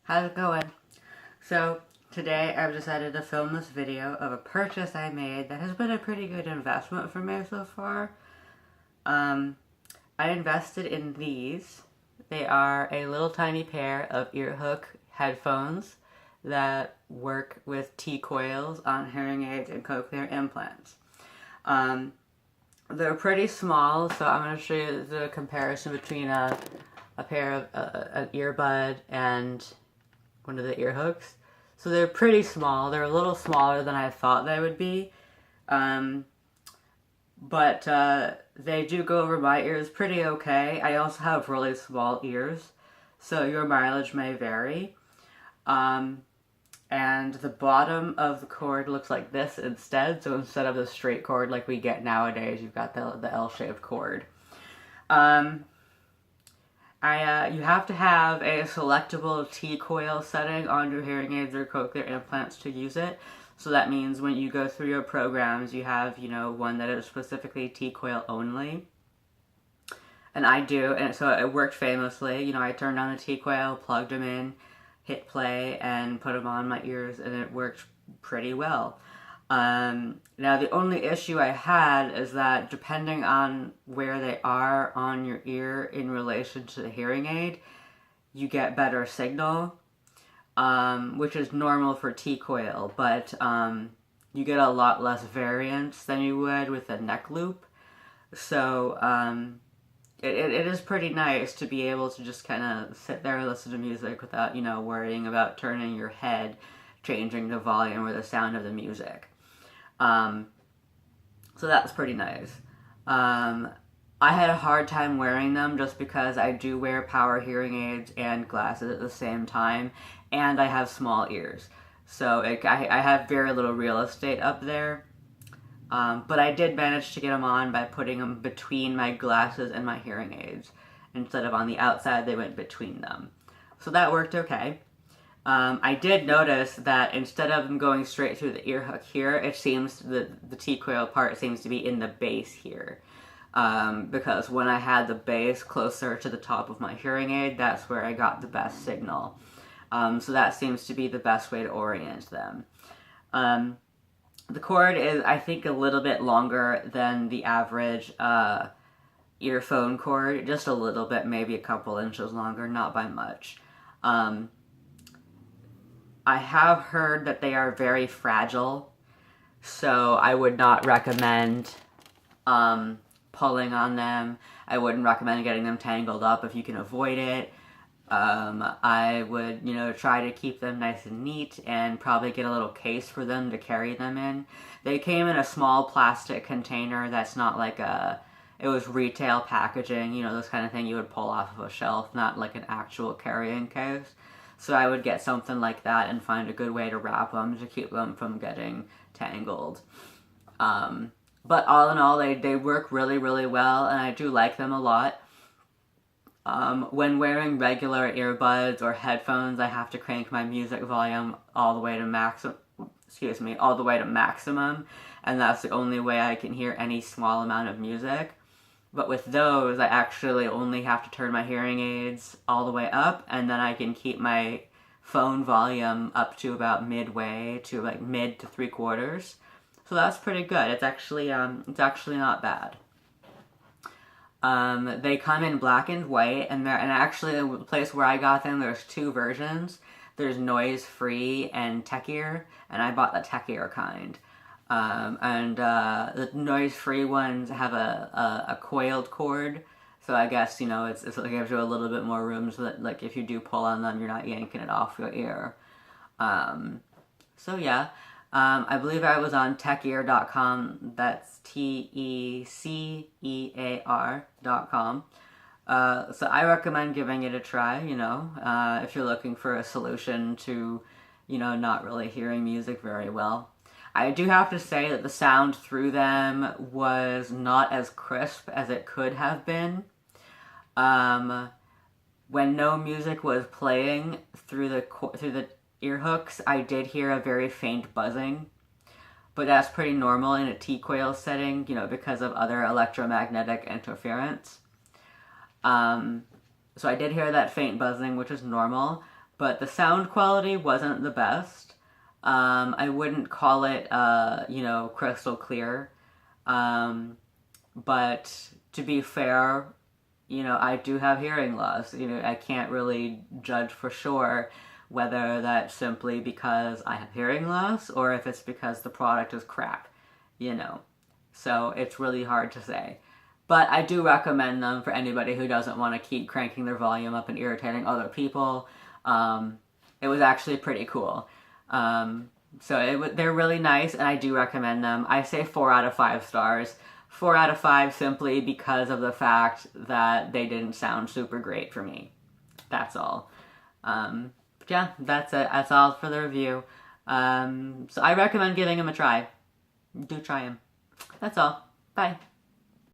How's it going? So, today I've decided to film this video of a purchase I made that has been a pretty good investment for me so far. I invested in these. They are a little tiny pair of earhook headphones that work with Tcoils on hearing aids and cochlear implants. They're pretty small, so I'm going to show you the comparison between a pair of an earbud and one of the ear hooks. So they're pretty small. They're a little smaller than I thought they would be. But they do go over my ears pretty okay. I also have really small ears, so your mileage may vary. And the bottom of the cord looks like this instead. So instead of the straight cord like we get nowadays, you've got the L-shaped cord. You have to have a selectable Tcoil setting on your hearing aids or cochlear implants to use it. So that means when you go through your programs, you have, one that is specifically Tcoil only. And I do, and so it worked famously. I turned on the Tcoil, plugged them in, hit play, and put them on my ears, and it worked pretty well. Now, the only issue I had is that depending on where they are on your ear in relation to the hearing aid, you get better signal, which is normal for Tcoil, but you get a lot less variance than you would with a neck loop. So it is pretty nice to be able to just kind of sit there and listen to music without, worrying about turning your head, changing the volume or the sound of the music. So that's pretty nice. I had a hard time wearing them just because I do wear power hearing aids and glasses at the same time, and I have small ears. So I have very little real estate up there. But I did manage to get them on by putting them between my glasses and my hearing aids. Instead of on the outside, they went between them. So that worked okay. I did notice that instead of them going straight through the ear hook here, it seems the Tcoil part seems to be in the base here. Because when I had the base closer to the top of my hearing aid, that's where I got the best signal. So that seems to be the best way to orient them. The cord is, I think, a little bit longer than the average earphone cord. Just a little bit, maybe a couple inches longer, not by much. I have heard that they are very fragile, so I would not recommend pulling on them. I wouldn't recommend getting them tangled up if you can avoid it. I would, try to keep them nice and neat and probably get a little case for them to carry them in. They came in a small plastic container that's not like it was retail packaging, this kind of thing you would pull off of a shelf, not like an actual carrying case. So I would get something like that and find a good way to wrap them to keep them from getting tangled. But all in all, they work really, really well, and I do like them a lot. When wearing regular earbuds or headphones, I have to crank my music volume all the way to maximum, and that's the only way I can hear any small amount of music. But with those, I actually only have to turn my hearing aids all the way up, and then I can keep my phone volume up to about midway to like mid to 3/4. So that's pretty good. It's actually not bad. They come in black and white, and actually the place where I got them, there's two versions. There's noise free and Tecear, and I bought the Tecear kind. The noise-free ones have a coiled cord, so I guess, it gives you a little bit more room so that, like, if you do pull on them, you're not yanking it off your ear. So yeah, I believe I was on Tecear.com, that's Tecear.com. So I recommend giving it a try, if you're looking for a solution to, not really hearing music very well. I do have to say that the sound through them was not as crisp as it could have been. When no music was playing through the ear hooks, I did hear a very faint buzzing. But that's pretty normal in a Tcoil setting, because of other electromagnetic interference. So I did hear that faint buzzing, which is normal. but the sound quality wasn't the best. I wouldn't call it, crystal clear. But to be fair, I do have hearing loss. I can't really judge for sure whether that's simply because I have hearing loss or if it's because the product is crap, So it's really hard to say. But I do recommend them for anybody who doesn't want to keep cranking their volume up and irritating other people. It was actually pretty cool. They're really nice, and I do recommend them. I say 4 out of 5 stars. 4 out of 5 simply because of the fact that they didn't sound super great for me. That's all. But yeah, that's it. That's all for the review. So I recommend giving them a try. Do try them. That's all. Bye.